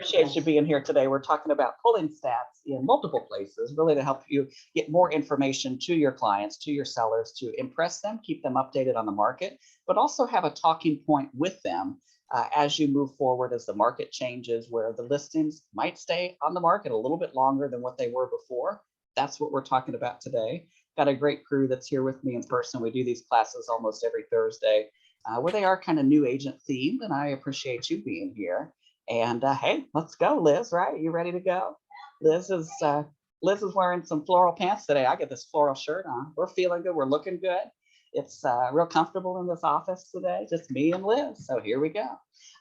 Appreciate you being here today. We're talking about pulling stats in multiple places, really to help you get more information to your clients, to your sellers, to impress them, keep them updated on the market, but also have a talking point with them as you move forward, as the market changes, where the listings might stay on the market a little bit longer than what they were before. That's what we're talking about today. Got a great crew that's here with me in person. We do these classes almost every Thursday, where they are kind of new agent themed, and I appreciate you being here. And hey, let's go, Liz. Right? You ready to go? Liz is Liz is wearing some floral pants today. I get this floral shirt on. We're feeling good. We're looking good. It's real comfortable in this office today, just me and Liz. So here we go.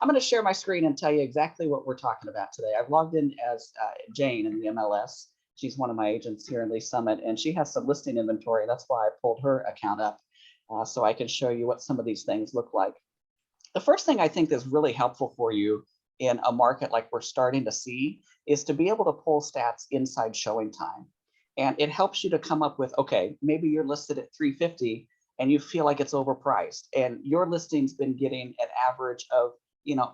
I'm going to share my screen and tell you exactly what we're talking about today. I've logged in as Jane in the MLS. She's one of my agents here in Lee Summit, and she has some listing inventory. That's why I pulled her account up so I can show you what some of these things look like. The first thing I think is really helpful for you in a market like we're starting to see is to be able to pull stats inside showing time. And it helps you to come up with, okay, maybe you're listed at 350 and you feel like it's overpriced, and your listing's been getting an average of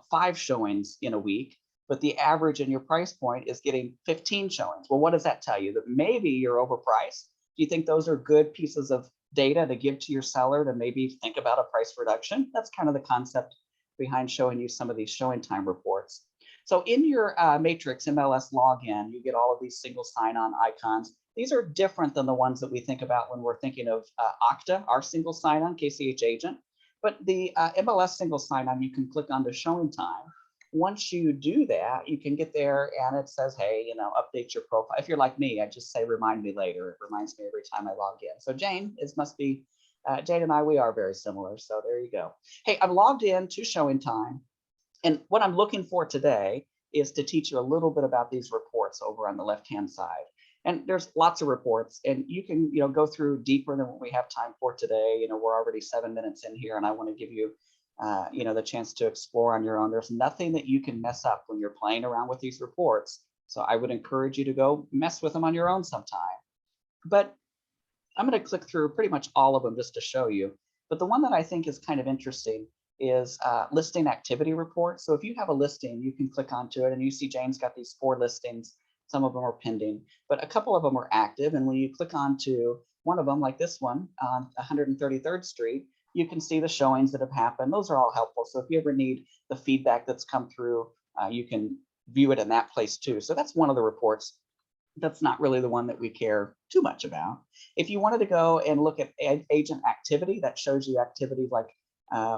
5 showings in a week, but the average in your price point is getting 15 showings. Well, what does that tell you? That maybe you're overpriced? Do you think those are good pieces of data to give to your seller to maybe think about a price reduction? That's kind of the concept behind showing you some of these showing time reports. So in your Matrix MLS login, you get all of these single sign-on icons. These are different than the ones that we think about when we're thinking of Okta, our single sign-on, KCH agent. But the MLS single sign-on, you can click on to showing time. Once you do that, you can get there and it says, hey, update your profile. If you're like me, I just say, remind me later. It reminds me every time I log in. So Jane, Jane and I, we are very similar. So there you go. Hey, I'm logged in to showing time. And what I'm looking for today is to teach you a little bit about these reports over on the left-hand side. And there's lots of reports, and you can go through deeper than what we have time for today. We're already 7 minutes in here, and I want to give you the chance to explore on your own. There's nothing that you can mess up when you're playing around with these reports. So I would encourage you to go mess with them on your own sometime. But I'm going to click through pretty much all of them just to show you. But the one that I think is kind of interesting is listing activity report. So if you have a listing, you can click onto it and you see Jane's got these 4 listings. Some of them are pending, but a couple of them are active. And when you click onto one of them, like this one on 133rd Street, you can see the showings that have happened. Those are all helpful. So if you ever need the feedback that's come through, you can view it in that place too. So that's one of the reports. That's not really the one that we care too much about. If you wanted to go and look at agent activity, that shows you activity like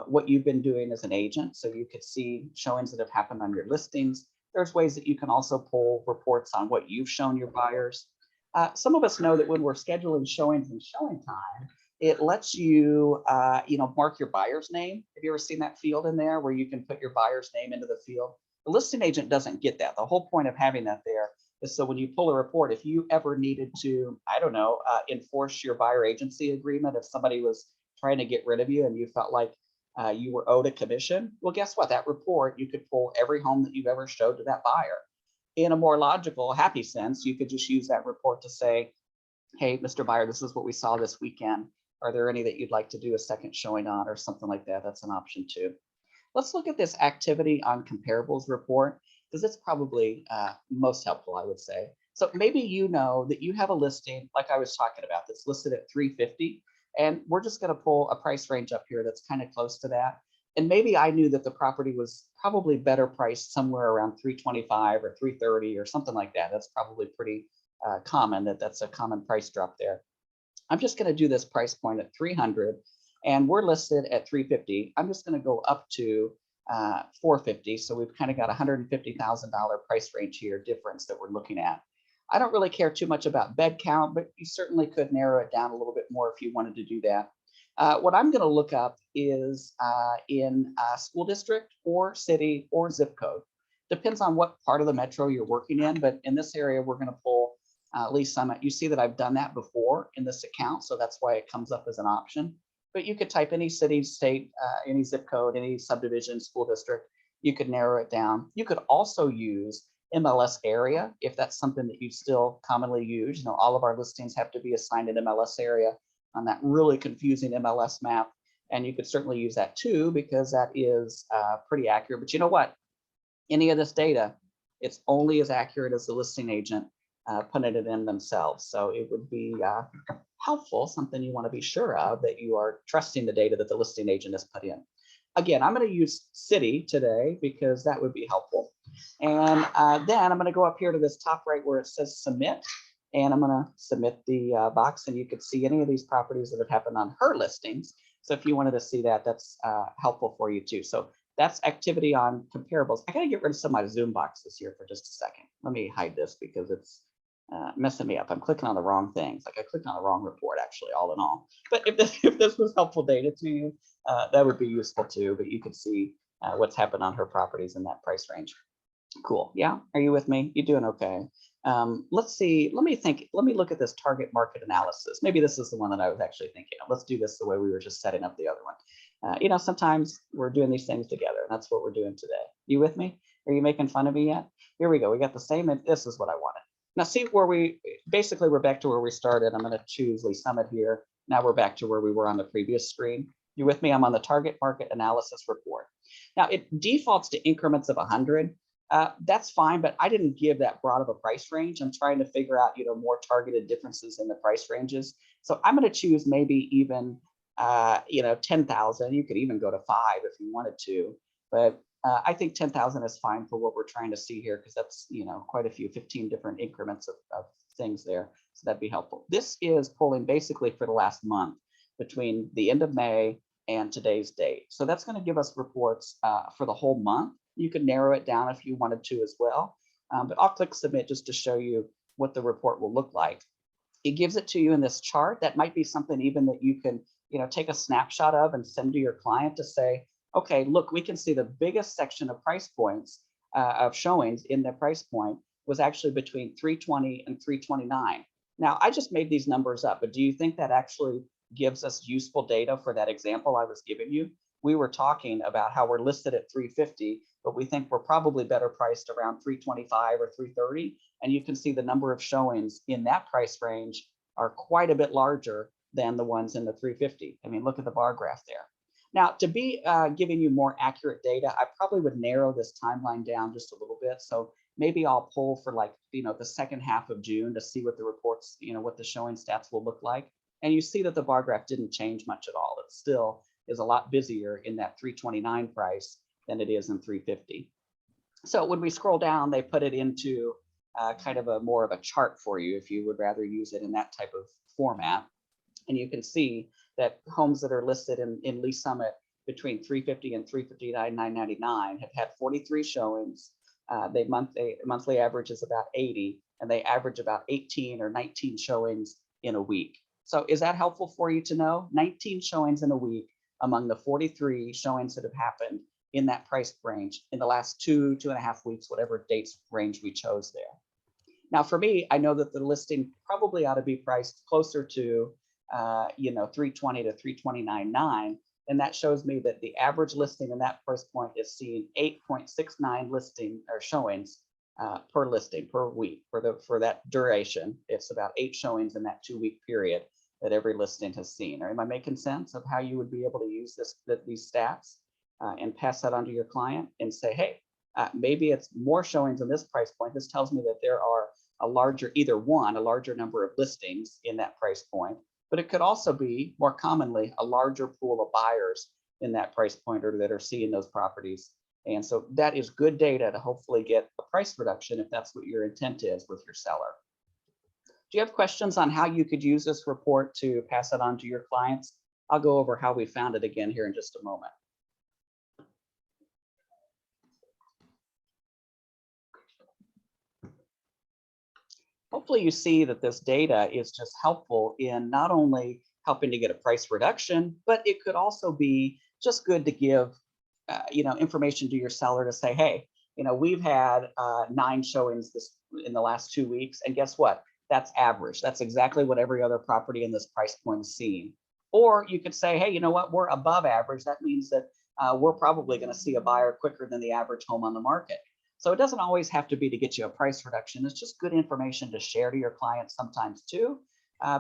what you've been doing as an agent. So you could see showings that have happened on your listings. There's ways that you can also pull reports on what you've shown your buyers. Some of us know that when we're scheduling showings and showing time, it lets you, mark your buyer's name. Have you ever seen that field in there where you can put your buyer's name into the field? The listing agent doesn't get that. The whole point of having that there is so when you pull a report, if you ever needed to, enforce your buyer agency agreement, if somebody was trying to get rid of you and you felt like you were owed a commission, well, guess what? That report, you could pull every home that you've ever showed to that buyer. In a more logical, happy sense, you could just use that report to say, hey, Mr. Buyer, this is what we saw this weekend. Are there any that you'd like to do a second showing on or something like that? That's an option too. Let's look at this activity on comparables report, because it's probably most helpful, I would say. So maybe you know that you have a listing, like I was talking about, that's listed at 350, and we're just going to pull a price range up here that's kind of close to that. And maybe I knew that the property was probably better priced somewhere around 325 or 330 or something like that. That's probably pretty common, that's a common price drop there. I'm just going to do this price point at 300, and we're listed at 350. I'm just going to go up to 450. So we've kind of got $150,000 price range here difference that we're looking at. I don't really care too much about bed count, but you certainly could narrow it down a little bit more if you wanted to do that. What I'm going to look up is in school district or city or zip code. Depends on what part of the metro you're working in, but in this area, we're going to pull Lee Summit. You see that I've done that before in this account, so that's why it comes up as an option. But you could type any city, state, any zip code, any subdivision, school district. You could narrow it down. You could also use MLS area if that's something that you still commonly use. All of our listings have to be assigned an MLS area on that really confusing MLS map. And you could certainly use that too, because that is pretty accurate. But you know what? Any of this data It's only as accurate as the listing agent putting it in themselves. So it would be helpful, something you want to be sure of, that you are trusting the data that the listing agent has put in. Again, I'm going to use city today because that would be helpful. And then I'm going to go up here to this top right where it says submit. And I'm going to submit the box, and you could see any of these properties that have happened on her listings. So if you wanted to see that, that's helpful for you too. So that's activity on comparables. I got to get rid of some of my Zoom boxes here for just a second. Let me hide this because it's messing me up. I'm clicking on the wrong things. Like I clicked on the wrong report, actually, all in all. But if this was helpful data to you, that would be useful too. But you could see what's happened on her properties in that price range. Cool. Yeah. Are you with me? You doing okay? Let's see. Let me look at this target market analysis. Maybe this is the one that I was actually thinking of. Let's do this the way we were just setting up the other one. You know, sometimes we're doing these things together, and that's what we're doing today. You with me? Are you making fun of me yet? Here we go. We got the same, and this is what I wanted. Now see where we're back to where we started. I'm going to choose Lee Summit here. Now we're back to where we were on the previous screen. You with me? I'm on the target market analysis report. Now it defaults to increments of 100. That's fine, but I didn't give that broad of a price range. I'm trying to figure out, more targeted differences in the price ranges. So I'm going to choose maybe even, 10,000. You could even go to 5 if you wanted to, but I think 10,000 is fine for what we're trying to see here, because that's, quite a few, 15 different increments of things there. So that'd be helpful. This is pulling basically for the last month between the end of May and today's date. So that's going to give us reports for the whole month. You could narrow it down if you wanted to as well, but I'll click submit just to show you what the report will look like. It gives it to you in this chart. That might be something even that you can, take a snapshot of and send to your client to say, okay, look, we can see the biggest section of price points of showings in the price point was actually between 320 and 329. Now, I just made these numbers up, but do you think that actually gives us useful data for that example I was giving you? We were talking about how we're listed at 350, but we think we're probably better priced around 325 or 330. And you can see the number of showings in that price range are quite a bit larger than the ones in the 350. I mean, look at the bar graph there. Now, to be giving you more accurate data, I probably would narrow this timeline down just a little bit. So maybe I'll pull for the second half of June to see what the reports, what the showing stats will look like. And you see that the bar graph didn't change much at all. It still is a lot busier in that 329 price than it is in 350. So when we scroll down, they put it into kind of more of a chart for you if you would rather use it in that type of format. And you can see that homes that are listed in Lee Summit between 350 and 359,999 have had 43 showings. Monthly average is about 80, and they average about 18 or 19 showings in a week. So is that helpful for you to know? 19 showings in a week among the 43 showings that have happened in that price range in the last 2.5 weeks, whatever dates range we chose there. Now, for me, I know that the listing probably ought to be priced closer to 320 to 329.9, and that shows me that the average listing in that price point is seeing 8.69 listing or showings per listing per week for that duration. It's about 8 showings in that 2-week period that every listing has seen. Or am I making sense of how you would be able to use these stats and pass that on to your client and say, hey, maybe it's more showings in this price point. This tells me that there are a larger number of listings in that price point, but it could also be more commonly a larger pool of buyers in that price point or that are seeing those properties. And so that is good data to hopefully get a price reduction if that's what your intent is with your seller. Do you have questions on how you could use this report to pass it on to your clients? I'll go over how we found it again here in just a moment. Hopefully you see that this data is just helpful in not only helping to get a price reduction, but it could also be just good to give information to your seller to say, hey, we've had 9 showings in the last 2 weeks, and guess what? That's average. That's exactly what every other property in this price point is seeing. Or you could say, hey, you know what? We're above average. That means that we're probably going to see a buyer quicker than the average home on the market. So it doesn't always have to be to get you a price reduction. It's just good information to share to your clients sometimes too,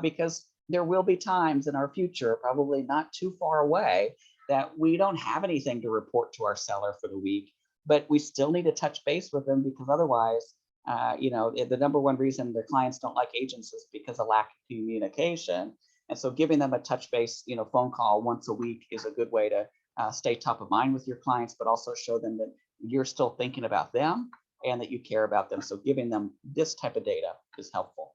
because there will be times in our future, probably not too far away, that we don't have anything to report to our seller for the week. but we still need to touch base with them because otherwise, the number one reason their clients don't like agents is because of lack of communication. And so giving them a touch base, phone call once a week is a good way to stay top of mind with your clients, but also show them that you're still thinking about them and that you care about them. So giving them this type of data is helpful.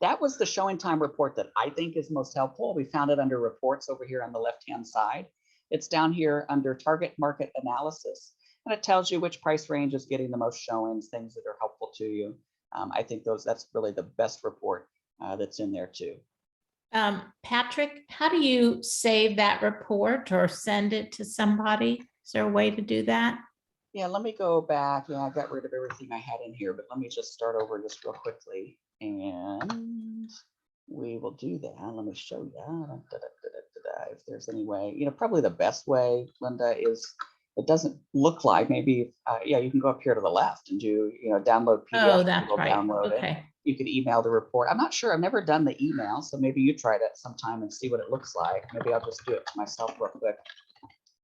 That was the showing time report that I think is most helpful. We found it under reports over here on the left-hand side. It's down here under target market analysis, and it tells you which price range is getting the most showings, things that are helpful to you. I think that's really the best report that's in there too. Patrick, how do you save that report or send it to somebody? Is there a way to do that? Yeah, let me go back. Yeah, I got rid of everything I had in here, but let me just start over just real quickly. And we will do that. Let me show you if there's any way, probably the best way, Linda, is it doesn't look like maybe, you can go up here to the left and do, download PDF. Oh, that's right. Download Okay. it. You could email the report. I'm not sure. I've never done the email, so maybe you try it sometime and see what it looks like. Maybe I'll just do it to myself real quick,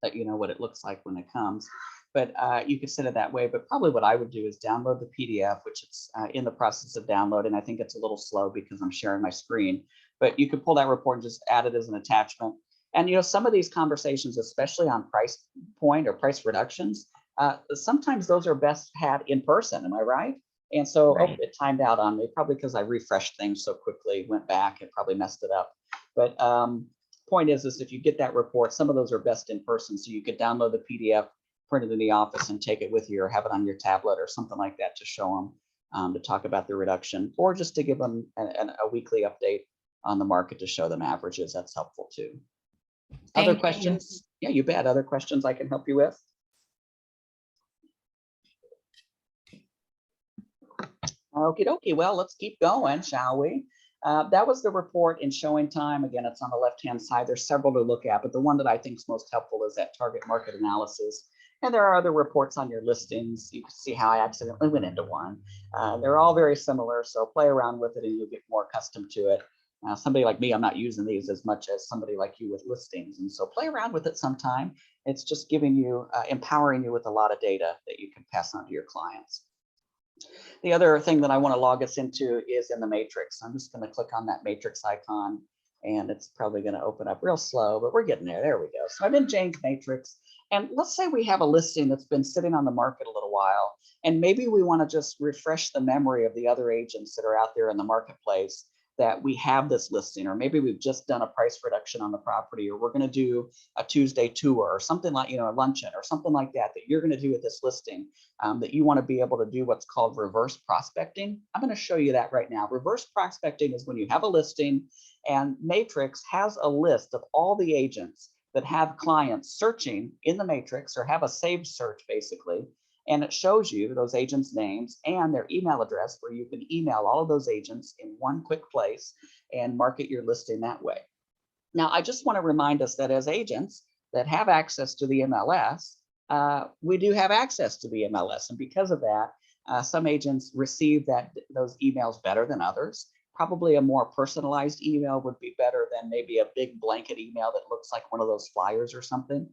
let you know what it looks like when it comes. But you could send it that way. But probably what I would do is download the PDF, which it's in the process of downloading. I think it's a little slow because I'm sharing my screen. But you could pull that report and just add it as an attachment. And some of these conversations, especially on price point or price reductions, sometimes those are best had in person. Am I right? And so Right. it timed out on me, probably because I refreshed things so quickly, went back and probably messed it up. But point is if you get that report, some of those are best in person. So you could download the PDF, print it in the office and take it with you, or have it on your tablet or something like that to show them, to talk about the reduction, or just to give them a weekly update on the market to show them averages. That's helpful too. Other questions? Yeah, you bet. Other questions I can help you with? Okie dokie. Well, let's keep going, shall we? That was the report in showing time. Again, it's on the left-hand side. There's several to look at, but the one that I think is most helpful is that target market analysis. And there are other reports on your listings. You can see how I accidentally went into one. They're all very similar, so play around with it and you'll get more accustomed to it. Somebody like me, I'm not using these as much as somebody like you with listings. And so play around with it sometime. It's just giving you, empowering you with a lot of data that you can pass on to your clients. The other thing that I want to log us into is in the matrix. I'm just going to click on that matrix icon, and it's probably going to open up real slow, but we're getting there. There we go. So I'm in Jane's matrix, and let's say we have a listing that's been sitting on the market a little while, and maybe we want to just refresh the memory of the other agents that are out there in the marketplace that we have this listing, or maybe we've just done a price reduction on the property, or we're going to do a Tuesday tour or something like, a luncheon or something like that you're going to do with this listing, that you want to be able to do what's called reverse prospecting. I'm going to show you that right now. Reverse prospecting is when you have a listing and Matrix has a list of all the agents that have clients searching in the Matrix, or have a saved search basically. And it shows you those agents' names and their email address, where you can email all of those agents in one quick place and market your listing that way. Now, I just want to remind us that as agents that have access to the MLS, we do have access to the MLS. And because of that, some agents receive those emails better than others. Probably a more personalized email would be better than maybe a big blanket email that looks like one of those flyers or something.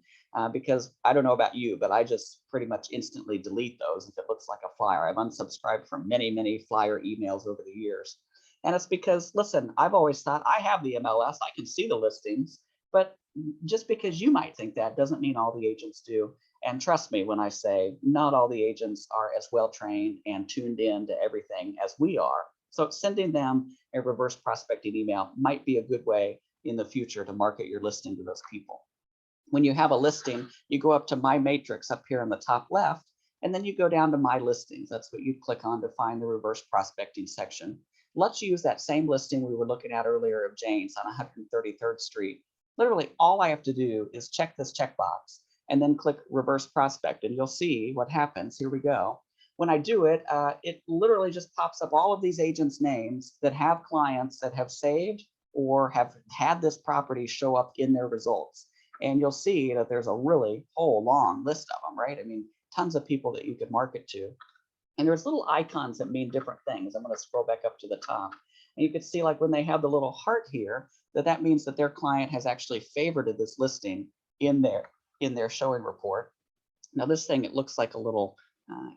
Because I don't know about you, but I just pretty much instantly delete those if it looks like a flyer. I've unsubscribed from many, many flyer emails over the years. And it's because, listen, I've always thought I have the MLS, I can see the listings, but just because you might think that doesn't mean all the agents do. And trust me when I say not all the agents are as well trained and tuned in to everything as we are. So sending them a reverse prospecting email might be a good way in the future to market your listing to those people. When you have a listing, you go up to My Matrix up here in the top left, and then you go down to My Listings. That's what you click on to find the reverse prospecting section. Let's use that same listing we were looking at earlier of Jane's on 133rd Street. Literally, all I have to do is check this checkbox and then click reverse prospect, and you'll see what happens. Here we go. When I do it, it literally just pops up all of these agents' names that have clients that have saved or have had this property show up in their results. And you'll see that there's a really whole long list of them, right? I mean, tons of people that you could market to. And there's little icons that mean different things. I'm going to scroll back up to the top. And you can see, like, when they have the little heart here, that means that their client has actually favorited this listing in their showing report. Now this thing, it looks like a little,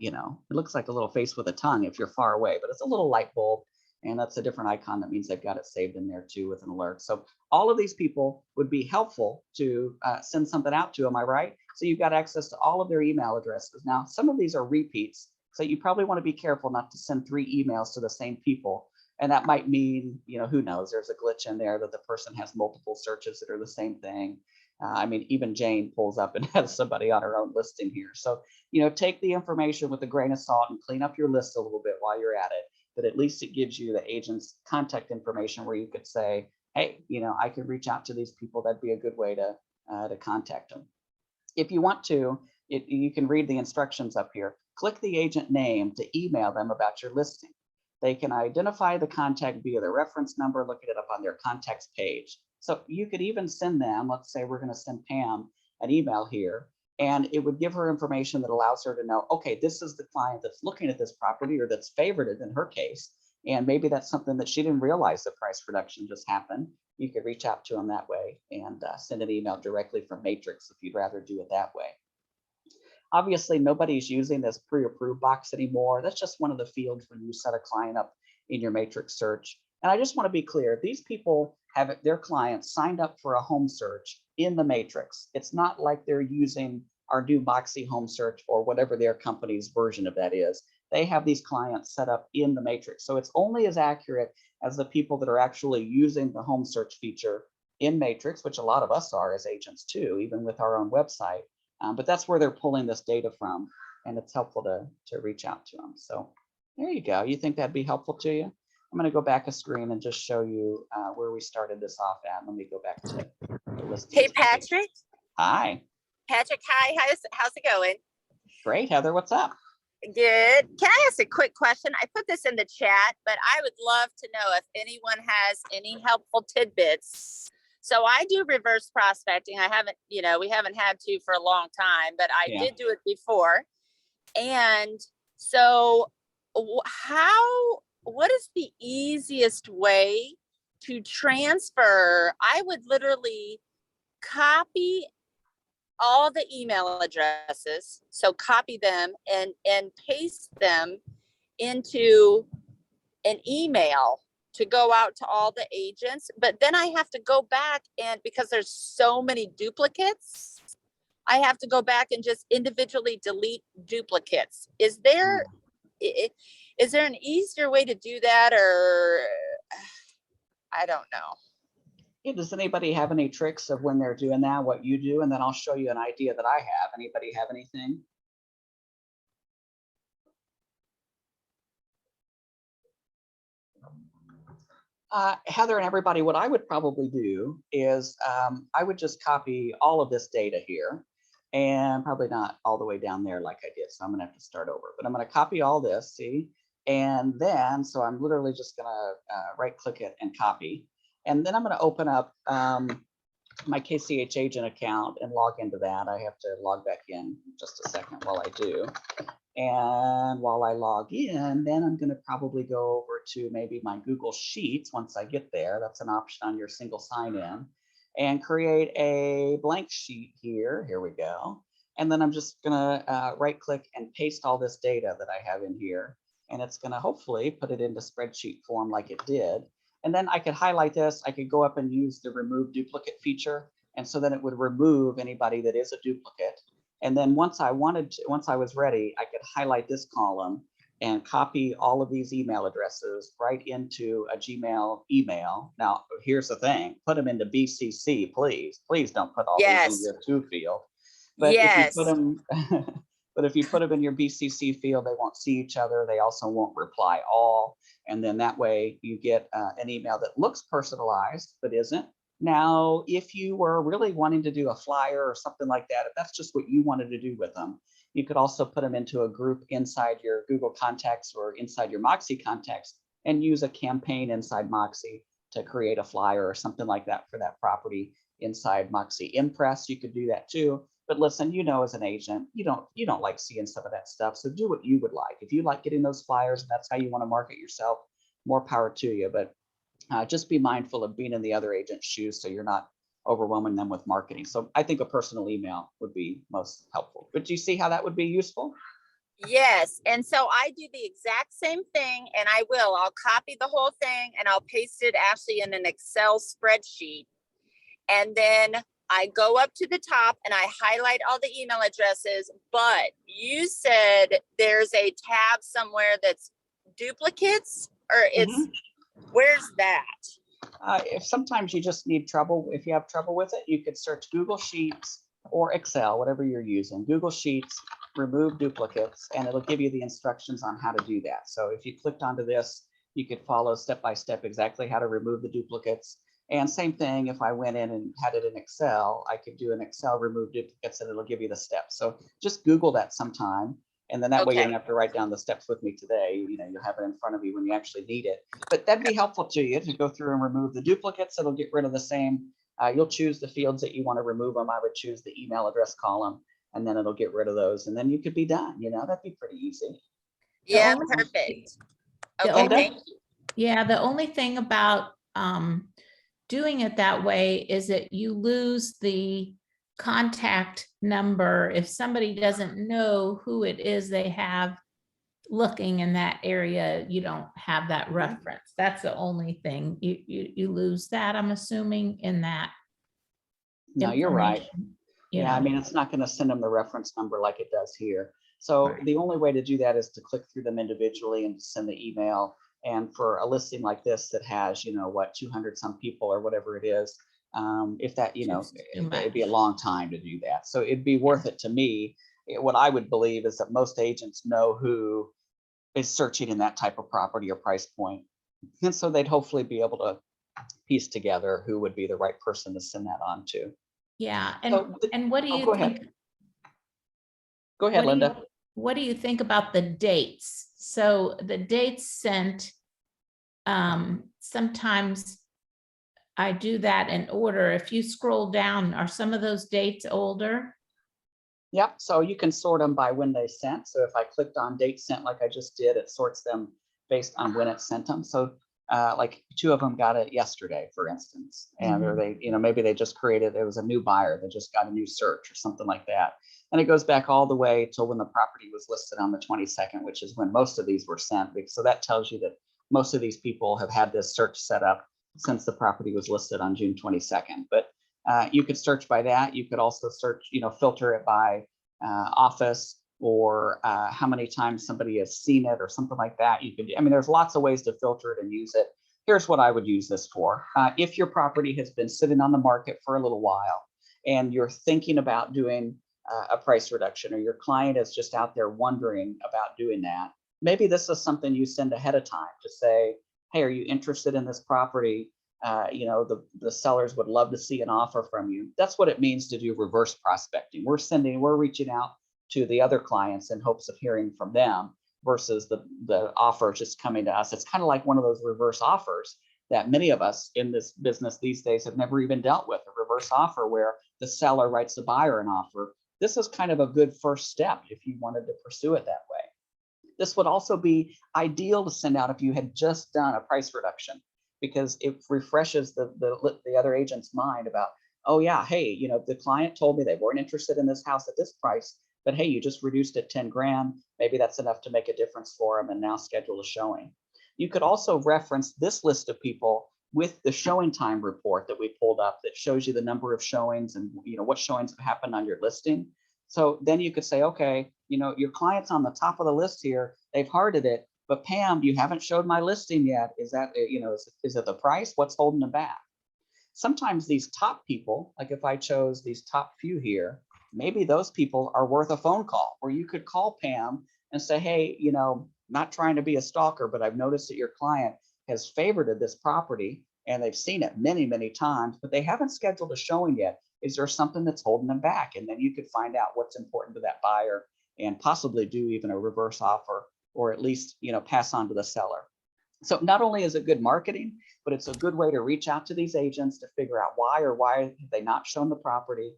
it looks like a little face with a tongue if you're far away, but it's a little light bulb. And that's a different icon. That means they've got it saved in there too with an alert. So all of these people would be helpful to send something out to, am I right? So you've got access to all of their email addresses. Now, some of these are repeats. So you probably want to be careful not to send 3 emails to the same people. And that might mean, who knows, there's a glitch in there that the person has multiple searches that are the same thing. I mean, even Jane pulls up and has somebody on her own listing here. So, take the information with a grain of salt and clean up your list a little bit while you're at it. But at least it gives you the agent's contact information where you could say, hey, I could reach out to these people. That'd be a good way to contact them. If you want to, you can read the instructions up here. Click the agent name to email them about your listing. They can identify the contact via the reference number, looking it up on their contacts page. So you could even send them, let's say we're going to send Pam an email here, and it would give her information that allows her to know, okay, this is the client that's looking at this property, or that's favorited in her case. And maybe that's something that she didn't realize the price reduction just happened. You could reach out to them that way and send an email directly from Matrix if you'd rather do it that way. Obviously, nobody's using this pre-approved box anymore. That's just one of the fields when you set a client up in your Matrix search. And I just want to be clear, these people have their clients signed up for a home search in the Matrix. It's not like they're using our new Moxie home search or whatever their company's version of that is. They have these clients set up in the Matrix. So it's only as accurate as the people that are actually using the home search feature in Matrix, which a lot of us are as agents too, even with our own website. But that's where they're pulling this data from, and it's helpful to reach out to them. So there you go. You think that'd be helpful to you? I'm going to go back a screen and just show you where we started this off at. Let me go back to the listings. Hey, Patrick. Hi. Patrick, hi. How's it going? Great, Heather. What's up? Good. Can I ask a quick question? I put this in the chat, but I would love to know if anyone has any helpful tidbits. So I do reverse prospecting. I haven't, we haven't had to for a long time, but I did do it before. And so what is the easiest way to transfer? I would literally copy all the email addresses. So copy them and paste them into an email to go out to all the agents. But then I have to go back, and because there's so many duplicates, I have to go back and just individually delete duplicates. Is there an easier way to do that, or I don't know? Yeah, does anybody have any tricks of when they're doing that, what you do? And then I'll show you an idea that I have. Anybody have anything? Heather and everybody, what I would probably do is I would just copy all of this data here, and probably not all the way down there like I did. So I'm gonna have to start over, but I'm gonna copy all this, see? And then, so I'm literally just gonna right click it and copy. And then I'm gonna open up my KCH agent account and log into that. I have to log back in just a second while I do. And while I log in, then I'm going to probably go over to maybe my Google Sheets once I get there. That's an option on your single sign-in, and create a blank sheet here. Here we go. And then I'm just going to right click and paste all this data that I have in here. And it's going to hopefully put it into spreadsheet form like it did. And then I could highlight this. I could go up and use the remove duplicate feature. And so then it would remove anybody that is a duplicate. And then once I was ready, I could highlight this column and copy all of these email addresses right into a Gmail email. Now, here's the thing, put them into BCC, please. Please don't put all these in your to field. But if you put them, but if you put them in your BCC field, they won't see each other. They also won't reply all. And then that way you get an email that looks personalized, but isn't. Now, if you were really wanting to do a flyer or something like that, if that's just what you wanted to do with them, you could also put them into a group inside your Google contacts or inside your Moxie contacts and use a campaign inside Moxie to create a flyer or something like that for that property inside Moxie Impress. You could do that too. But listen, as an agent, you don't like seeing some of that stuff. So do what you would like. If you like getting those flyers and that's how you want to market yourself, more power to you. But just be mindful of being in the other agent's shoes so you're not overwhelming them with marketing. So I think a personal email would be most helpful. But do you see how that would be useful? Yes. And so I do the exact same thing, and I'll copy the whole thing and I'll paste it actually in an Excel spreadsheet. And then I go up to the top and I highlight all the email addresses. But you said there's a tab somewhere that's duplicates, or where's that? If sometimes you just need trouble, if you have trouble with it, you could search Google Sheets or Excel, whatever you're using. Google Sheets, remove duplicates, and it'll give you the instructions on how to do that. So if you clicked onto this, you could follow step by step exactly how to remove the duplicates. And same thing, if I went in and had it in Excel, I could do an Excel remove duplicates and it'll give you the steps. So just Google that sometime. And then that way you don't have to write down the steps with me today. You know, you'll have it in front of you when you actually need it. But that'd be helpful to you to go through and remove the duplicates. It'll get rid of the same. You'll choose the fields that you want to remove them. I would choose the email address column, and then it'll get rid of those. And then you could be done. You know, that'd be pretty easy. Yeah, perfect. Okay, thank you. Yeah, the only thing about doing it that way is that you lose the contact number if somebody doesn't know who it is they have looking in that area. You don't have that reference. That's the only thing. You lose that, I'm assuming, in that. No, you're right. Yeah, I mean, it's not going to send them the reference number like it does here. So the only way to do that is to click through them individually and send the email. And for a listing like this that has, 200 some people or whatever it is, if that, it'd be a long time to do that. So it'd be worth it to me. What I would believe is that most agents know who is searching in that type of property or price point. And so they'd hopefully be able to piece together who would be the right person to send that on to. Yeah. So, and what do you go think? ahead. Go ahead, Linda. What do you think about the dates? So the dates sent, sometimes I do that in order. If you scroll down, are some of those dates older? Yep. So you can sort them by when they sent. So if I clicked on date sent, like I just did, it sorts them based on when it sent them. So like 2 of them got it yesterday, for instance, and or they, maybe they just created, it was a new buyer that just got a new search or something like that. And it goes back all the way till when the property was listed on the 22nd, which is when most of these were sent. So that tells you that most of these people have had this search set up since the property was listed on June 22nd. But you could search by that. You could also search, filter it by office or how many times somebody has seen it or something like that. You could, there's lots of ways to filter it and use it. Here's what I would use this for. If your property has been sitting on the market for a little while and you're thinking about doing a price reduction, or your client is just out there wondering about doing that, maybe this is something you send ahead of time to say, hey, are you interested in this property? The sellers would love to see an offer from you. That's what it means to do reverse prospecting. We're reaching out to the other clients in hopes of hearing from them versus the offer just coming to us. It's kind of like one of those reverse offers that many of us in this business these days have never even dealt with, a reverse offer where the seller writes the buyer an offer. This is kind of a good first step if you wanted to pursue it that way. This would also be ideal to send out if you had just done a price reduction, because it refreshes the other agent's mind about, oh yeah, hey, the client told me they weren't interested in this house at this price, but hey, you just reduced it 10 grand. Maybe that's enough to make a difference for them, and now schedule a showing. You could also reference this list of people with the showing time report that we pulled up that shows you the number of showings and what showings have happened on your listing. So then you could say, okay, your client's on the top of the list here. They've hearted it, but Pam, you haven't showed my listing yet. Is that, is it the price? What's holding them back? Sometimes these top people, like if I chose these top few here, maybe those people are worth a phone call where you could call Pam and say, hey, not trying to be a stalker, but I've noticed that your client has favorited this property and they've seen it many, many times, but they haven't scheduled a showing yet. Is there something that's holding them back? And then you could find out what's important to that buyer and possibly do even a reverse offer, or at least, pass on to the seller. So not only is it good marketing, but it's a good way to reach out to these agents to figure out why have they not shown the property,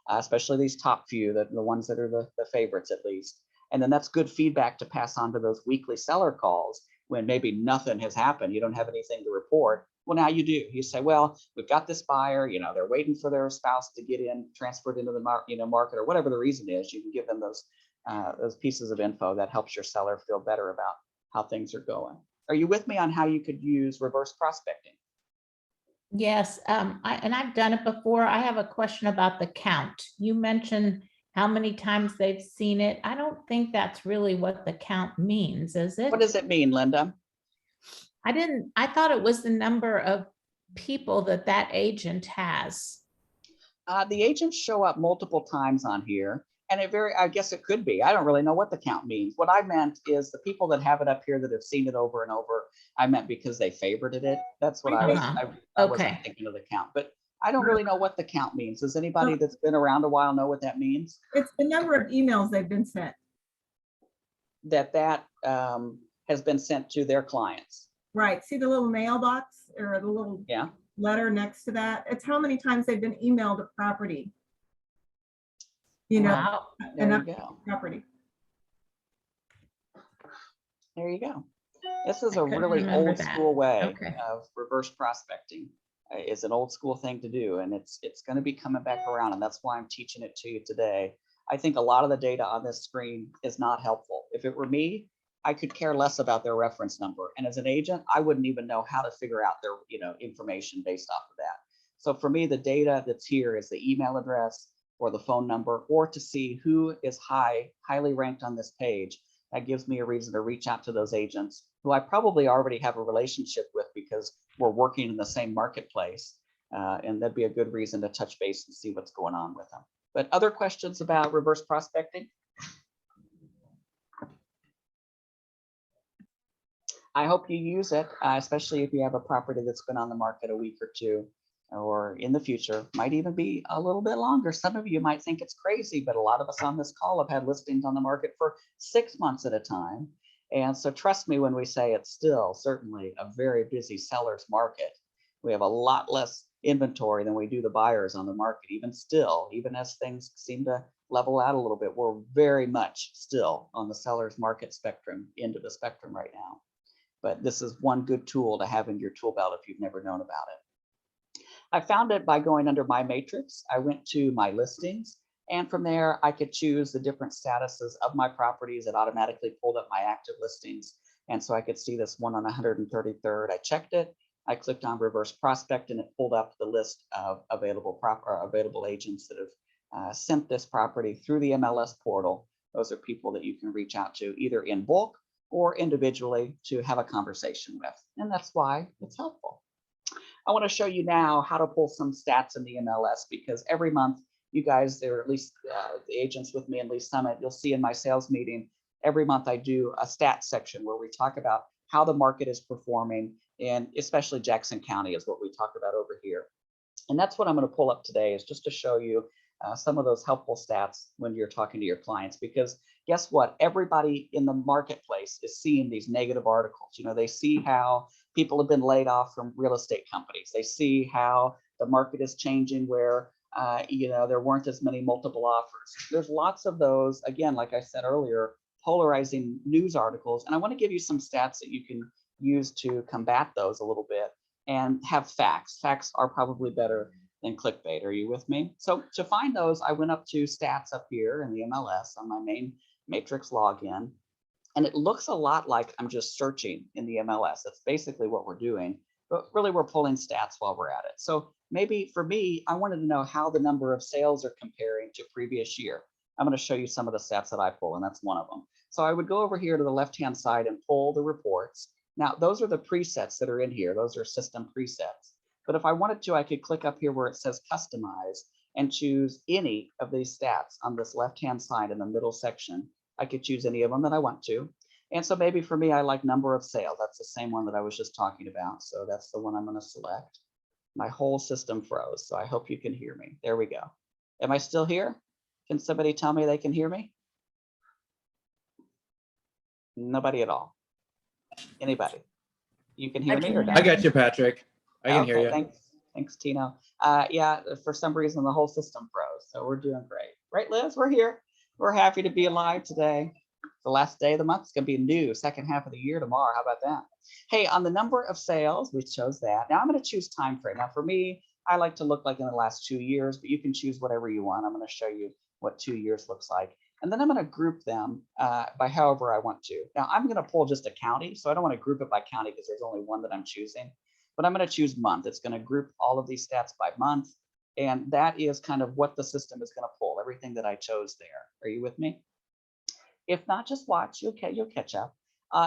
especially these top few, the ones that are the favorites at least. And then that's good feedback to pass on to those weekly seller calls when maybe nothing has happened. You don't have anything to report. Well, now you do. You say, well, we've got this buyer, you know, they're waiting for their spouse to get in, transferred into the market, or whatever the reason is. You can give them those pieces of info that helps your seller feel better about how things are going. Are you with me on how you could use reverse prospecting? Yes, I've done it before. I have a question about the count. You mentioned how many times they've seen it. I don't think that's really what the count means, is it? What does it mean, Linda? I thought it was the number of people that agent has. The agents show up multiple times on here, and I guess it could be. I don't really know what the count means. What I meant is the people that have it up here that have seen it over and over, I meant because they favorited it. That's what I wasn't Okay. thinking of the count, but I don't really know what the count means. Does anybody that's been around a while know what that means? It's the number of emails they've been sent. That has been sent to their clients. Right. See the little mailbox or the little Yeah. letter next to that? It's how many times they've been emailed a property. You know, Wow. There an you go. property. There you go. This is I a couldn't really remember old that. school way Okay. of reverse prospecting. It's an old school thing to do, and it's going to be coming back around, and that's why I'm teaching it to you today. I think a lot of the data on this screen is not helpful. If it were me, I could care less about their reference number, and as an agent, I wouldn't even know how to figure out their information based off of that. So for me, the data that's here is the email address or the phone number, or to see who is highly ranked on this page. That gives me a reason to reach out to those agents who I probably already have a relationship with because we're working in the same marketplace. And that'd be a good reason to touch base and see what's going on with them. But other questions about reverse prospecting? I hope you use it, especially if you have a property that's been on the market a week or two, or in the future, might even be a little bit longer. Some of you might think it's crazy, but a lot of us on this call have had listings on the market for 6 months at a time. And so trust me when we say it's still certainly a very busy seller's market. We have a lot less inventory than we do the buyers on the market, even still, even as things seem to level out a little bit. We're very much still on the seller's market spectrum, into the spectrum right now. But this is one good tool to have in your tool belt if you've never known about it. I found it by going under my matrix. I went to my listings, and from there I could choose the different statuses of my properties. It automatically pulled up my active listings. And so I could see this one on 133rd. I checked it. I clicked on reverse prospect, and it pulled up the list of available agents that have sent this property through the MLS portal. Those are people that you can reach out to either in bulk or individually to have a conversation with. And that's why it's helpful. I want to show you now how to pull some stats in the MLS, because every month you guys, there are at least the agents with me in Lease Summit, you'll see in my sales meeting, every month I do a stats section where we talk about how the market is performing, and especially Jackson County is what we talk about over here. And that's what I'm going to pull up today, is just to show you some of those helpful stats when you're talking to your clients, because guess what? Everybody in the marketplace is seeing these negative articles. You know, they see how people have been laid off from real estate companies. They see how the market is changing where, there weren't as many multiple offers. There's lots of those, again, like I said earlier, polarizing news articles. And I want to give you some stats that you can use to combat those a little bit and have facts. Facts are probably better than clickbait. Are you with me? So to find those, I went up to stats up here in the MLS on my main matrix login. And it looks a lot like I'm just searching in the MLS. That's basically what we're doing, but really we're pulling stats while we're at it. So maybe for me, I wanted to know how the number of sales are comparing to previous year. I'm going to show you some of the stats that I pull, and that's one of them. So I would go over here to the left-hand side and pull the reports. Now, those are the presets that are in here. Those are system presets. But if I wanted to, I could click up here where it says customize and choose any of these stats on this left-hand side in the middle section. I could choose any of them that I want to. And so maybe for me, I like number of sales. That's the same one that I was just talking about. So that's the one I'm going to select. My whole system froze. So I hope you can hear me. There we go. Am I still here? Can somebody tell me they can hear me? Nobody at all. Anybody? You can hear me or not? I got you, Patrick. I can hear you. Thanks, Tino. Yeah, for some reason the whole system froze. So we're doing great. Right, Liz? We're here. We're happy to be alive today. It's The last day of the month is going to be new, second half of the year tomorrow. How about that? Hey, on the number of sales, we chose that. Now I'm going to choose time frame. Now for me, I like to look like in the last 2 years, but you can choose whatever you want. I'm going to show you what 2 years looks like. And then I'm going to group them by however I want to. Now I'm going to pull just a county. So I don't want to group it by county because there's only one that I'm choosing, but I'm going to choose month. It's going to group all of these stats by month. And that is kind of what the system is going to pull, everything that I chose there. Are you with me? If not, just watch, you'll catch up.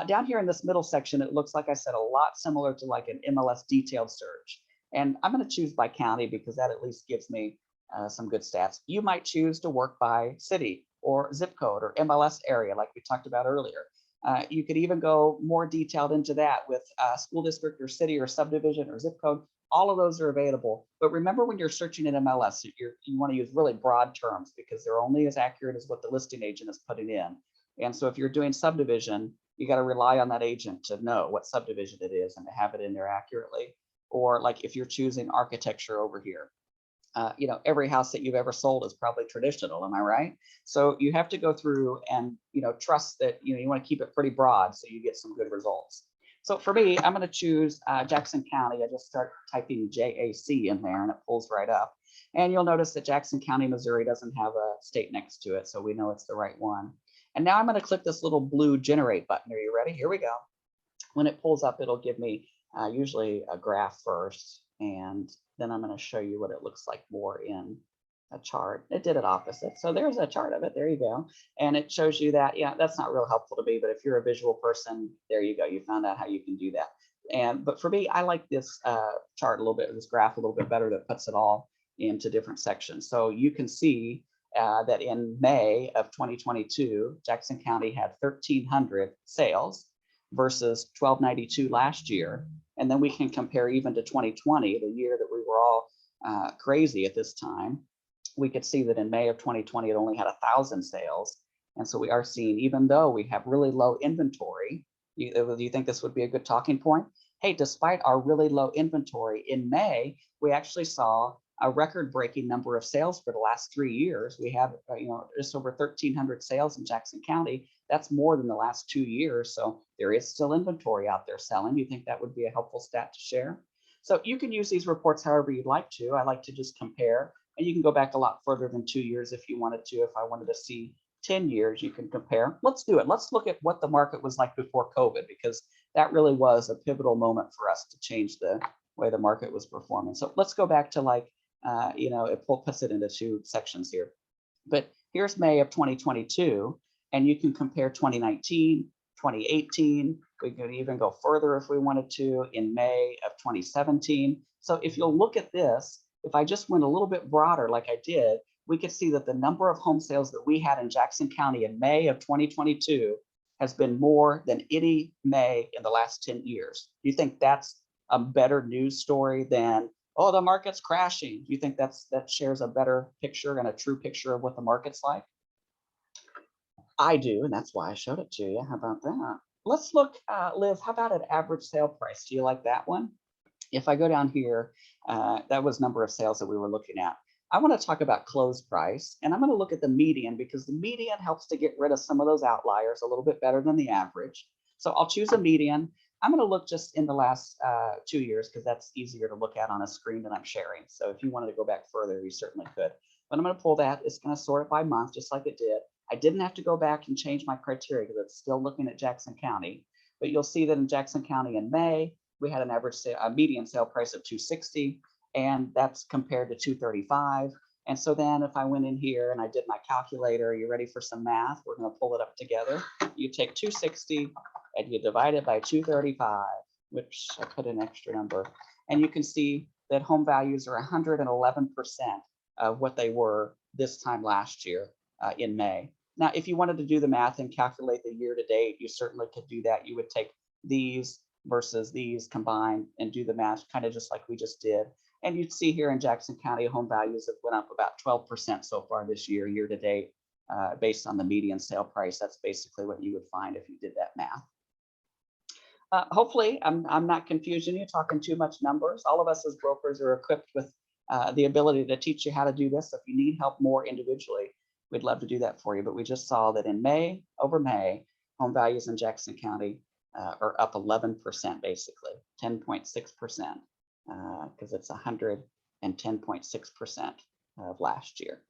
Down here in this middle section, it looks, like I said, a lot similar to like an MLS detailed search. And I'm going to choose by county because that at least gives me some good stats. You might choose to work by city or zip code or MLS area, like we talked about earlier. You could even go more detailed into that with school district or city or subdivision or zip code. All of those are available. But remember, when you're searching in MLS, you want to use really broad terms because they're only as accurate as what the listing agent is putting in. And so if you're doing subdivision, you got to rely on that agent to know what subdivision it is and to have it in there accurately. Or like if you're choosing architecture over here, every house that you've ever sold is probably traditional. Am I right? So you have to go through and, trust that, you want to keep it pretty broad so you get some good results. So for me, I'm going to choose Jackson County. I just start typing JAC in there and it pulls right up. And you'll notice that Jackson County, Missouri doesn't have a state next to it. So we know it's the right one. And now I'm going to click this little blue generate button. Are you ready? Here we go. When it pulls up, it'll give me usually a graph first. And then I'm going to show you what it looks like more in a chart. It did it opposite. So there's a chart of it. There you go. And it shows you that, yeah, that's not real helpful to me, but if you're a visual person, there you go. You found out how you can do that. But for me, I like this chart a little bit, this graph a little bit better that puts it all into different sections. So you can see that in May of 2022, Jackson County had 1,300 sales versus 1,292 last year. And then we can compare even to 2020, the year that we were all crazy at this time. We could see that in May of 2020, it only had 1,000 sales. And so we are seeing, even though we have really low inventory, do you think this would be a good talking point? Hey, despite our really low inventory in May, we actually saw a record-breaking number of sales for the last 3 years. We have, just over 1,300 sales in Jackson County. That's more than the last 2 years. So there is still inventory out there selling. You think that would be a helpful stat to share? So you can use these reports however you'd like to. I like to just compare, and you can go back a lot further than 2 years if you wanted to. If I wanted to see 10 years, you can compare. Let's do it. Let's look at what the market was like before COVID, because that really was a pivotal moment for us to change the way the market was performing. So let's go back to like, it puts it into 2 sections here. But here's May of 2022, and you can compare 2019, 2018. We could even go further if we wanted to in May of 2017. So if you'll look at this, if I just went a little bit broader like I did, we could see that the number of home sales that we had in Jackson County in May of 2022 has been more than any May in the last 10 years. Do you think that's a better news story than, oh, the market's crashing? Do you think that shares a better picture and a true picture of what the market's like? I do, and that's why I showed it to you. How about that? Let's look, Liv, how about an average sale price? Do you like that one? If I go down here, that was number of sales that we were looking at. I want to talk about close price, and I'm going to look at the median because the median helps to get rid of some of those outliers a little bit better than the average. So I'll choose a median. I'm going to look just in the last 2 years because that's easier to look at on a screen that I'm sharing. So if you wanted to go back further, you certainly could. But I'm going to pull that. It's going to sort it by month, just like it did. I didn't have to go back and change my criteria because it's still looking at Jackson County. But you'll see that in Jackson County in May, we had an average median sale price of $260, and that's compared to $235. And so then if I went in here and I did my calculator, are you ready for some math? We're going to pull it up together. You take 260 and you divide it by 235, which I put an extra number. And you can see that home values are 111% of what they were this time last year in May. Now, if you wanted to do the math and calculate the year to date, you certainly could do that. You would take these versus these combined and do the math kind of just like we just did. And you'd see here in Jackson County, home values have went up about 12% so far this year, year to date, based on the median sale price. That's basically what you would find if you did that math. Hopefully, I'm not confusing you, talking too much numbers. All of us as brokers are equipped with the ability to teach you how to do this. So if you need help more individually, we'd love to do that for you. But we just saw that in May, over May, home values in Jackson County are up 11%, basically 10.6%, because it's 110.6% of last year.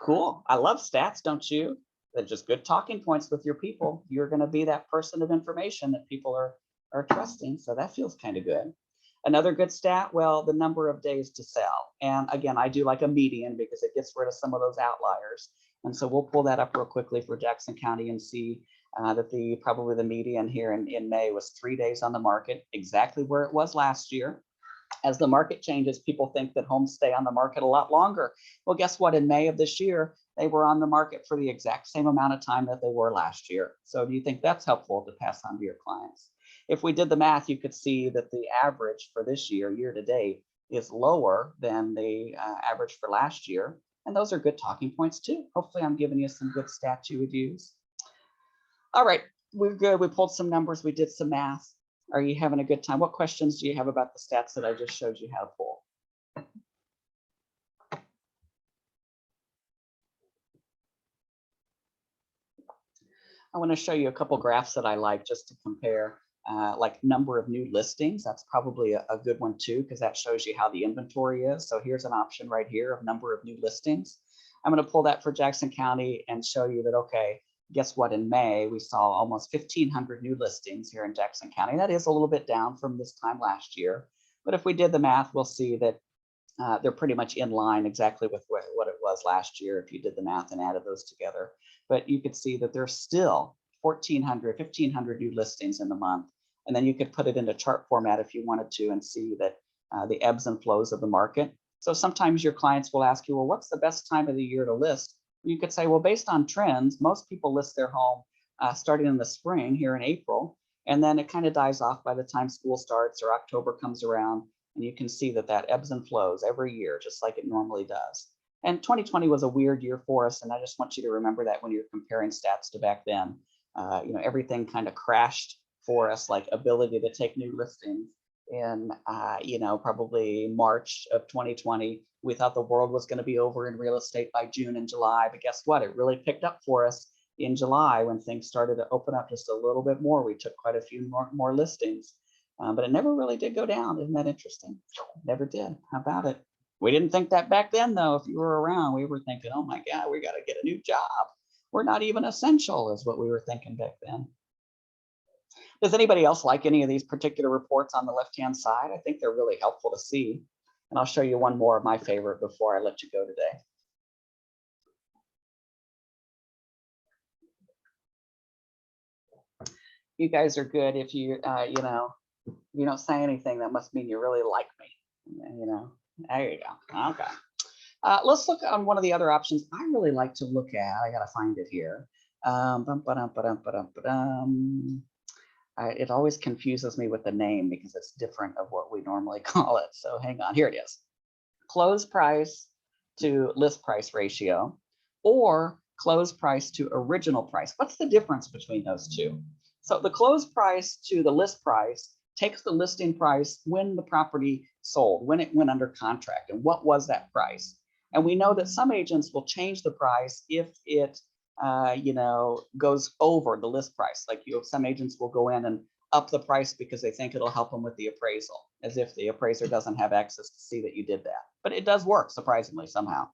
Cool. I love stats, don't you? They're just good talking points with your people. You're going to be that person of information that people are trusting. So that feels kind of good. Another good stat, well, the number of days to sell. And again, I do like a median because it gets rid of some of those outliers. And so we'll pull that up real quickly for Jackson County and see that probably the median here in May was 3 days on the market, exactly where it was last year. As the market changes, people think that homes stay on the market a lot longer. Well, guess what? In May of this year, they were on the market for the exact same amount of time that they were last year. So do you think that's helpful to pass on to your clients? If we did the math, you could see that the average for this year, year to date, is lower than the average for last year. And those are good talking points too. Hopefully I'm giving you some good stats you would use. All right, we're good. We pulled some numbers. We did some math. Are you having a good time? What questions do you have about the stats that I just showed you how to pull? I want to show you a couple graphs that I like just to compare, like number of new listings. That's probably a good one too, because that shows you how the inventory is. So here's an option right here of number of new listings. I'm going to pull that for Jackson County and show you that, okay, guess what? In May, we saw almost 1,500 new listings here in Jackson County. That is a little bit down from this time last year. But if we did the math, we'll see that they're pretty much in line exactly with what it was last year if you did the math and added those together. But you could see that there's still 1,400, 1,500 new listings in the month. And then you could put it into chart format if you wanted to and see that the ebbs and flows of the market. So sometimes your clients will ask you, well, what's the best time of the year to list? You could say, well, based on trends, most people list their home starting in the spring here in April, and then it kind of dies off by the time school starts or October comes around, and you can see that ebbs and flows every year, just like it normally does. And 2020 was a weird year for us, and I just want you to remember that when you're comparing stats to back then. Everything kind of crashed for us, like ability to take new listings in, probably March of 2020. We thought the world was going to be over in real estate by June and July, but guess what? It really picked up for us in July when things started to open up just a little bit more. We took quite a few more listings, but it never really did go down. Isn't that interesting? Never did. How about it? We didn't think that back then, though. If you were around, we were thinking, oh my God, we got to get a new job. We're not even essential, is what we were thinking back then. Does anybody else like any of these particular reports on the left-hand side? I think they're really helpful to see. And I'll show you one more of my favorite before I let you go today. You guys are good. If you, you don't say anything, that must mean you really like me. There you go. Okay. Let's look on one of the other options I really like to look at. I got to find it here. It always confuses me with the name because it's different of what we normally call it. So hang on, here it is. Close price to list price ratio or close price to original price. What's the difference between those two? So the close price to the list price takes the listing price when the property sold, when it went under contract, and what was that price? And we know that some agents will change the price if it goes over the list price. Like some agents will go in and up the price because they think it'll help them with the appraisal, as if the appraiser doesn't have access to see that you did that. But it does work, surprisingly, somehow.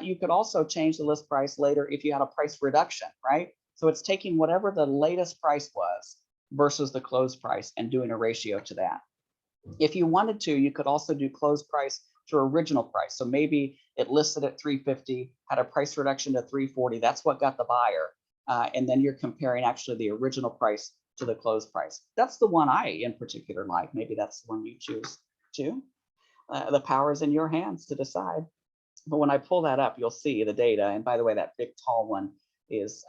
You could also change the list price later if you had a price reduction, right? So it's taking whatever the latest price was versus the close price and doing a ratio to that. If you wanted to, you could also do close price to original price. So maybe it listed at $350, had a price reduction to $340. That's what got the buyer. And then you're comparing actually the original price to the close price. That's the one I in particular like. Maybe that's the one you choose to. The power is in your hands to decide. But when I pull that up, you'll see the data. And by the way, that big tall one is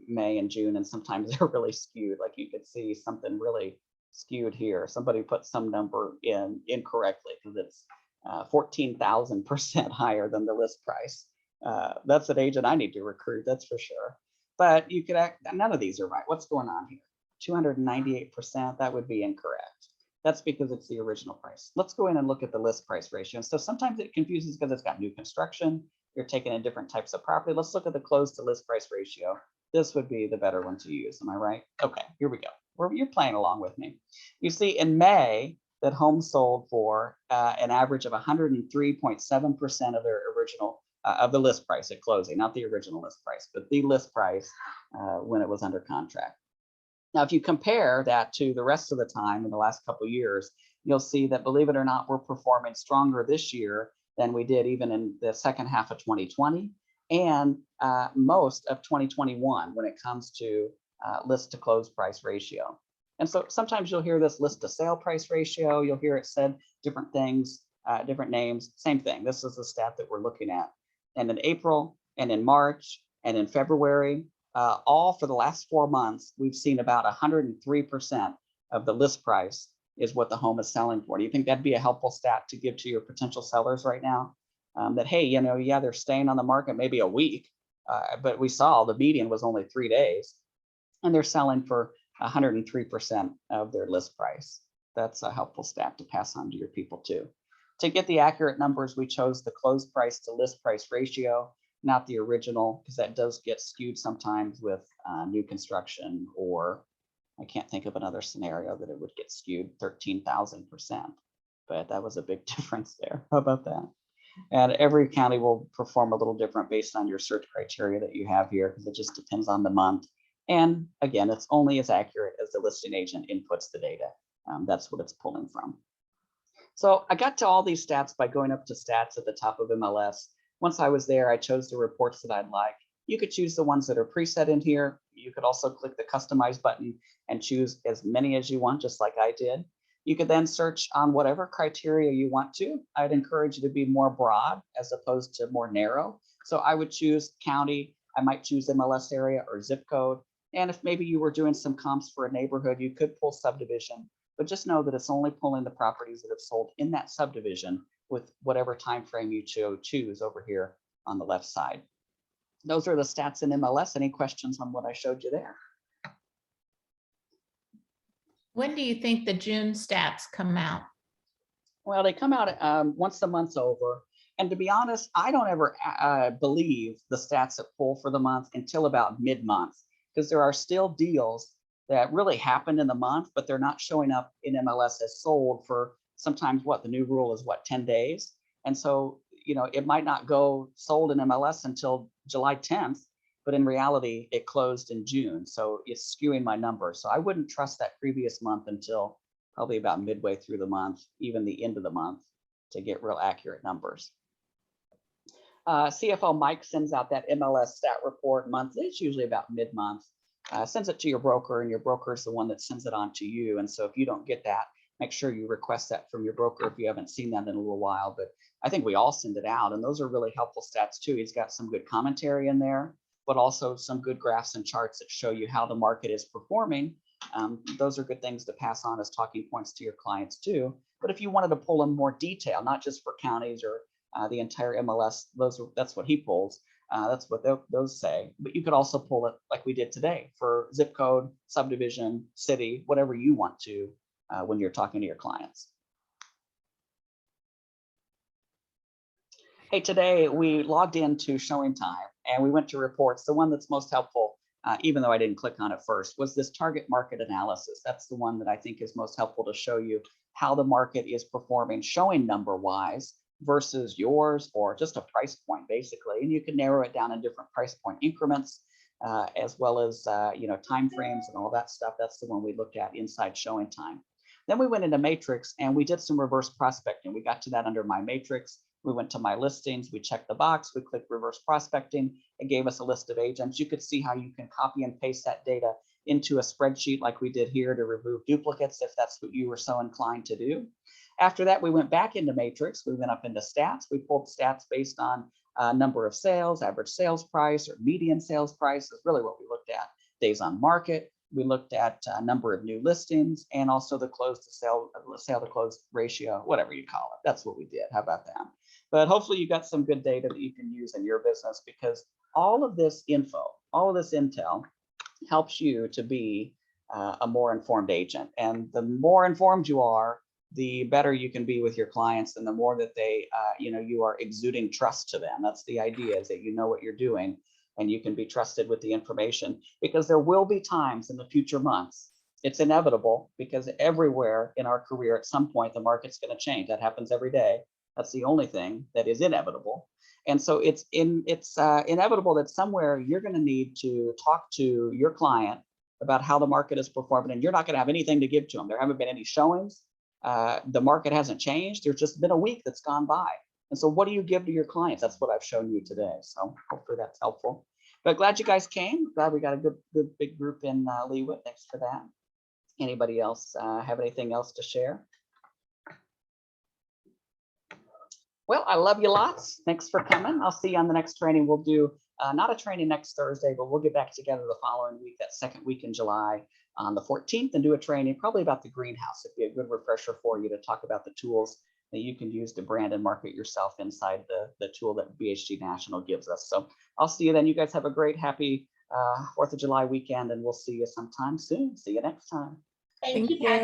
May and June, and sometimes they're really skewed. Like you could see something really skewed here. Somebody put some number in incorrectly because it's 14,000% higher than the list price. That's an agent I need to recruit, that's for sure. But you could none of these are right. What's going on here? 298%, that would be incorrect. That's because it's the original price. Let's go in and look at the list price ratio. So sometimes it confuses because it's got new construction. You're taking in different types of property. Let's look at the close to list price ratio. This would be the better one to use. Am I right? Okay, here we go. You're playing along with me. You see in May that homes sold for an average of 103.7% of their original of the list price at closing, not the original list price, but the list price when it was under contract. Now, if you compare that to the rest of the time in the last couple of years, you'll see that, believe it or not, we're performing stronger this year than we did even in the second half of 2020 and most of 2021 when it comes to list to close price ratio. And so sometimes you'll hear this list to sale price ratio. You'll hear it said different things, different names, same thing. This is the stat that we're looking at. And in April and in March and in February, all for the last 4 months, we've seen about 103% of the list price is what the home is selling for. Do you think that'd be a helpful stat to give to your potential sellers right now? That, hey, you know, yeah, they're staying on the market maybe a week, but we saw the median was only 3 days and they're selling for 103% of their list price. That's a helpful stat to pass on to your people too. To get the accurate numbers, we chose the close price to list price ratio, not the original, because that does get skewed sometimes with new construction, or I can't think of another scenario that it would get skewed 13,000%, but that was a big difference there. How about that? And every county will perform a little different based on your search criteria that you have here, because it just depends on the month. And again, it's only as accurate as the listing agent inputs the data. That's what it's pulling from. So I got to all these stats by going up to stats at the top of MLS. Once I was there, I chose the reports that I'd like. You could choose the ones that are preset in here. You could also click the customize button and choose as many as you want, just like I did. You could then search on whatever criteria you want to. I'd encourage you to be more broad as opposed to more narrow. So I would choose county. I might choose MLS area or zip code. And if maybe you were doing some comps for a neighborhood, you could pull subdivision, but just know that it's only pulling the properties that have sold in that subdivision with whatever time frame you choose over here on the left side. Those are the stats in MLS. Any questions on what I showed you there? When do you think the June stats come out? Well, they come out once the month's over. And to be honest, I don't ever believe the stats that pull for the month until about mid-month, because there are still deals that really happened in the month, but they're not showing up in MLS as sold for sometimes what the new rule is, what, 10 days. And so, you know, it might not go sold in MLS until July 10th, but in reality, it closed in June. So it's skewing my numbers. So I wouldn't trust that previous month until probably about midway through the month, even the end of the month, to get real accurate numbers. CFO Mike sends out that MLS stat report monthly. It's usually about mid-month. Sends it to your broker, and your broker is the one that sends it on to you. And so if you don't get that, make sure you request that from your broker if you haven't seen that in a little while. But I think we all send it out, and those are really helpful stats too. He's got some good commentary in there, but also some good graphs and charts that show you how the market is performing. Those are good things to pass on as talking points to your clients too. But if you wanted to pull in more detail, not just for counties or the entire MLS, that's what he pulls. That's what those say. But you could also pull it like we did today for zip code, subdivision, city, whatever you want to when you're talking to your clients. Hey, today we logged into Showing Time and we went to reports. The one that's most helpful, even though I didn't click on it first, was this target market analysis. That's the one that I think is most helpful to show you how the market is performing, showing number wise versus yours, or just a price point basically. And you can narrow it down in different price point increments, as well as time frames and all that stuff. That's the one we looked at inside Showing Time. Then we went into Matrix and we did some reverse prospecting. We got to that under My Matrix. We went to My Listings, we checked the box, we clicked reverse prospecting. It gave us a list of agents. You could see how you can copy and paste that data into a spreadsheet like we did here to remove duplicates if that's what you were so inclined to do. After that, we went back into Matrix. We went up into stats. We pulled stats based on number of sales, average sales price, or median sales price is really what we looked at. Days on market. We looked at number of new listings and also the close to sale to close ratio, whatever you call it. That's what we did. How about that? But hopefully you got some good data that you can use in your business, because all of this info, all of this intel helps you to be a more informed agent. And the more informed you are, the better you can be with your clients, and the more that they, you are exuding trust to them. That's the idea, is that you know what you're doing. and you can be trusted with the information, because there will be times in the future months. It's inevitable, because everywhere in our career, at some point, the market's going to change. That happens every day. That's the only thing that is inevitable. And so it's inevitable that somewhere you're going to need to talk to your client about how the market is performing, and you're not going to have anything to give to them. There haven't been any showings. The market hasn't changed. There's just been a week that's gone by. And so what do you give to your clients? That's what I've shown you today. So hopefully that's helpful. But glad you guys came. Glad we got a good big group in Leawood. Thanks for that. Anybody else have anything else to share? Well, I love you lots. Thanks for coming. I'll see you on the next training. We'll do not a training next Thursday, but we'll get back together the following week, that second week in July on the 14th, and do a training probably about the greenhouse. It'd be a good refresher for you to talk about the tools that you can use to brand and market yourself inside the tool that BHG National gives us. So I'll see you then. You guys have a great, happy 4th of July weekend, and we'll see you sometime soon. See you next time. Thank you, Patrick.